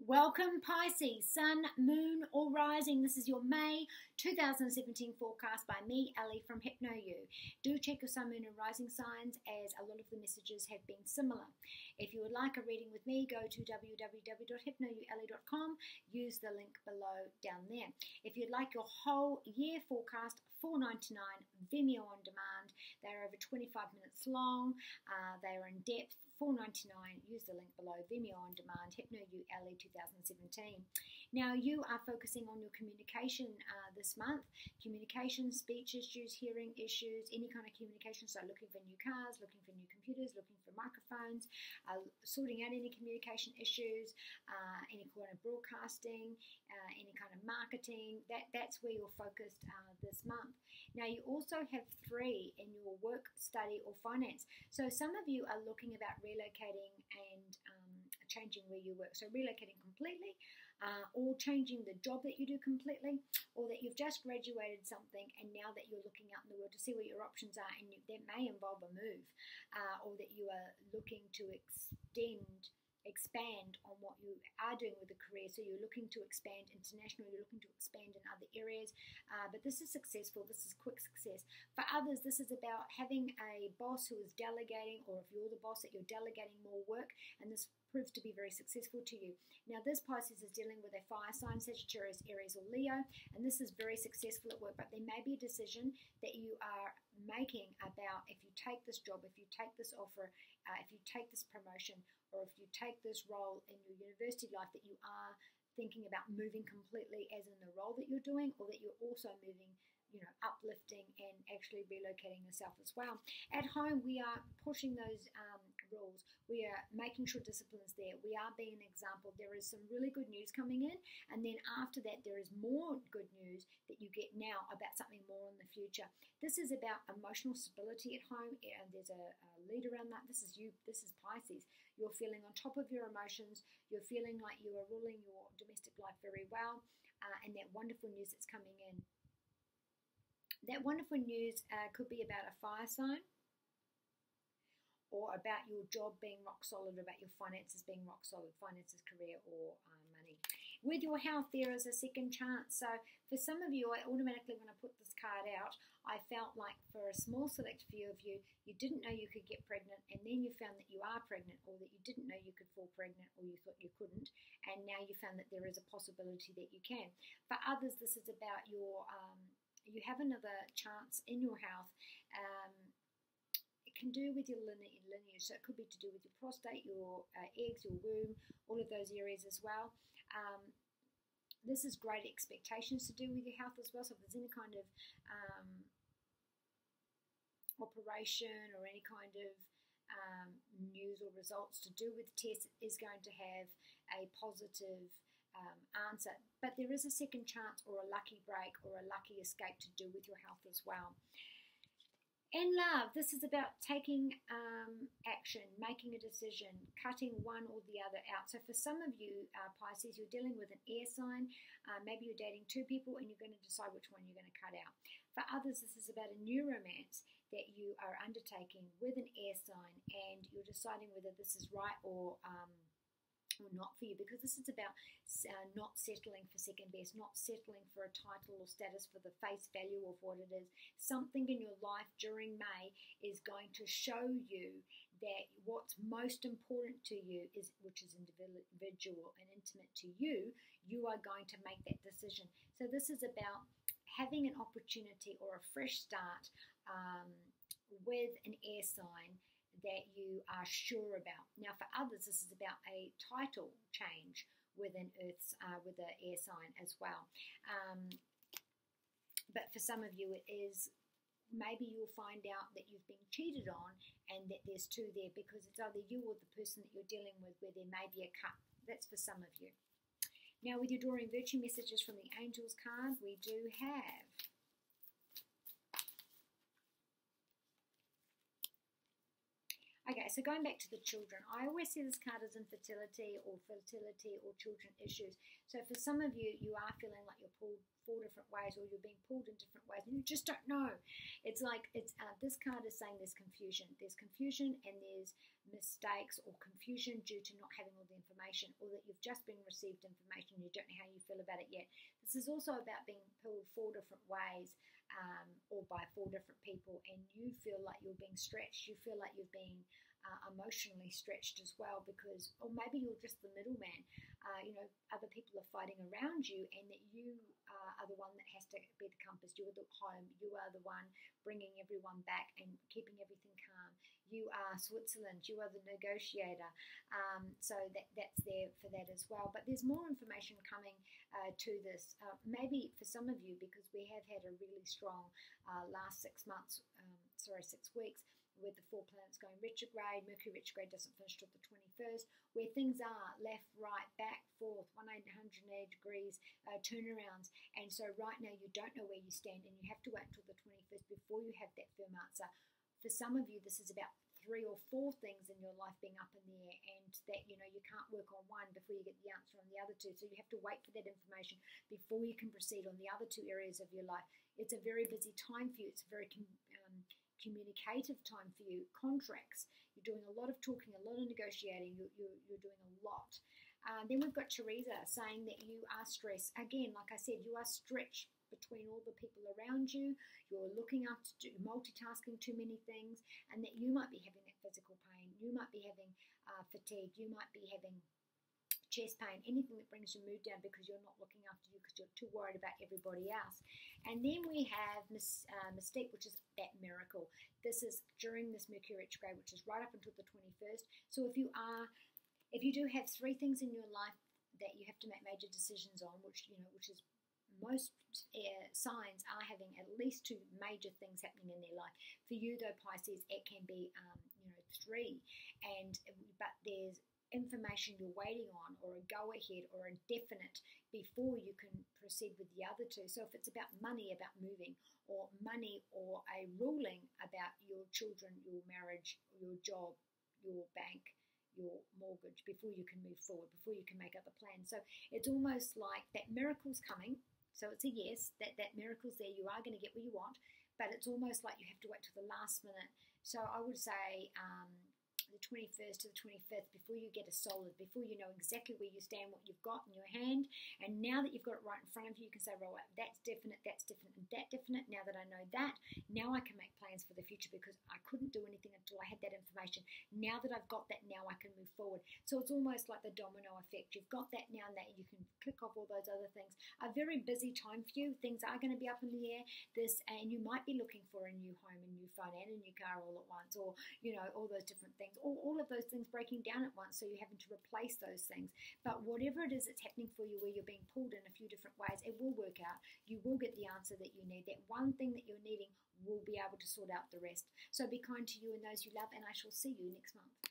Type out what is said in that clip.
Welcome Pisces, Sun, Moon or Rising. This is your May 2017 forecast by me, Ellie from Hypnoyouellie. Do check your Sun, Moon and Rising signs as a lot of the messages have been similar. If you would like a reading with me, go to www.hypnoyouellie.com. Use the link below down there. If you'd like your whole year forecast, $4.99 Vimeo on demand. They're over 25 minutes long. They are in depth. $4.99. Use the link below. Vimeo on demand. Hypnoyouellie 2017. Now you are focusing on your communication this month. Communication, speech issues, hearing issues, any kind of communication. So looking for new cars, looking for new computers, looking for microphones, sorting out any communication issues, any kind of broadcasting, any kind of marketing. That's where you're focused this month. Now you also have 3 in your work, study or finance. So some of you are looking about relocating and changing where you work. So relocating completely or changing the job that you do completely, or that you've just graduated something and now that you're looking out in the world to see what your options are, and that may involve a move, or that you are looking to expand on what you are doing with a career. So you're looking to expand internationally, you're looking to expand in other areas, but this is successful, this is quick success. For others, this is about having a boss who is delegating, or if you're the boss, that you're delegating more work, and this proves to be very successful to you. Now this Pisces is dealing with a fire sign, Sagittarius, Aries or Leo, and this is very successful at work, but there may be a decision that you are making about if you take this job, if you take this offer, if you take this promotion, or if you take this role in your university life, that you are thinking about moving completely as in the role that you're doing, or that you're also moving, uplifting and actually relocating yourself as well. At home, we are pushing those rules. We are making sure discipline's there. We are being an example. There is some really good news coming in, and then after that, there is more good news that you get now about something more in the future. This is about emotional stability at home, and there's a lead around that. This is you. This is Pisces. You're feeling on top of your emotions. You're feeling like you are ruling your domestic life very well, and that wonderful news that's coming in. That wonderful news could be about a fire sign, or about your job being rock solid, or about your finances being rock solid, finances, career, or money. With your health, there is a second chance. So for some of you, I automatically, when I put this card out, I felt like for a small select few of you, you didn't know you could get pregnant, and then you found that you are pregnant, or that you didn't know you could fall pregnant, or you thought you couldn't, and now you found that there is a possibility that you can. For others, this is about your you have another chance in your health. It can do with your lineage, so it could be to do with your prostate, your eggs, your womb, all of those areas as well. This is great expectations to do with your health as well. So if there's any kind of operation or any kind of news or results to do with tests, is going to have a positive answer. But there is a second chance, or a lucky break, or a lucky escape to do with your health as well. In love, this is about taking action, making a decision, cutting one or the other out. So for some of you, Pisces, you're dealing with an air sign. Maybe you're dating 2 people and you're going to decide which one you're going to cut out. For others, this is about a new romance that you are undertaking with an air sign, and you're deciding whether this is right or not for you, because this is about not settling for second best, not settling for a title or status, for the face value of what it is. Something in your life during May is going to show you that what's most important to you is, which is individual and intimate to you, you are going to make that decision. So this is about having an opportunity or a fresh start with an air sign that you are sure about. Now for others, this is about a title change with an with an air sign as well. But for some of you, it is, maybe you'll find out that you've been cheated on and that there's 2 there, because it's either you or the person that you're dealing with where there may be a cut. That's for some of you. Now with your Drawing Virtue messages from the Angels card, we do have Okay, so going back to the children, I always see this card as infertility or fertility or children issues. So for some of you, you are feeling like you're pulled 4 different ways, or you're being pulled in different ways, and you just don't know. It's like this card is saying there's confusion. There's confusion and there's mistakes or confusion due to not having all the information, or that you've just been received information and you don't know how you feel about it yet. This is also about being pulled 4 different ways, or by 4 different people, and you feel like you're being stretched. You feel like you're being emotionally stretched as well, because, or maybe you're just the middleman. Other people are fighting around you, and that you are the one that has to be the compass. You are the home. You are the one bringing everyone back and keeping everything calm. You are Switzerland. You are the negotiator. So that's there for that as well. But there's more information coming to this. Maybe for some of you, because we have had a really strong last 6 months, 6 weeks, with the 4 planets going retrograde. Mercury retrograde doesn't finish till the 21st, where things are left, right, back, forth, 180 degrees turnarounds. And so right now you don't know where you stand, and you have to wait until the 21st before you have that firm answer. For some of you, this is about 3 or 4 things in your life being up in the air, and that you can't work on one before you get the answer on the other 2. So you have to wait for that information before you can proceed on the other 2 areas of your life. It's a very busy time for you. It's a very communicative time for you. Contracts, you're doing a lot of talking, a lot of negotiating. You're doing a lot. Then we've got Theresa saying that you are stressed. Again, like I said, you are stretched between all the people around you. You're looking up to multitasking too many things, and that you might be having that physical pain. You might be having fatigue. You might be having chest pain, anything that brings your mood down because you're not looking after you, because you're too worried about everybody else. And then we have Mystique, which is that miracle. This is during this Mercury retrograde, which is right up until the 21st. So if you do have 3 things in your life that you have to make major decisions on, which is most signs are having at least 2 major things happening in their life. For you though, Pisces, it can be 3, but there's information you're waiting on, or a go-ahead or a definite before you can proceed with the other 2. So if it's about money, about moving, or money, or a ruling about your children, your marriage, your job, your bank, your mortgage, before you can move forward, before you can make other plans. So it's almost like that miracle's coming. So it's a yes, that miracle's there. You are going to get what you want, but it's almost like you have to wait till the last minute. So I would say the 21st to the 25th, before you get a solid, before you know exactly where you stand, what you've got in your hand. And now that you've got it right in front of you, you can say, well, that's definite, and that definite. Now that I know that, now I can make plans for the future, because I couldn't do anything until I had that information. Now that I've got that, now I can move forward. So it's almost like the domino effect. You've got that now, that you can click off all those other things. A very busy time for you. Things are going to be up in the air. And you might be looking for a new home, a new phone, and a new car all at once, or all those different things. All of those things breaking down at once, so you're having to replace those things. But whatever it is that's happening for you, where you're being pulled in a few different ways, it will work out. You will get the answer that you need. That one thing that you're needing will be able to sort out the rest. So be kind to you and those you love, and I shall see you next month.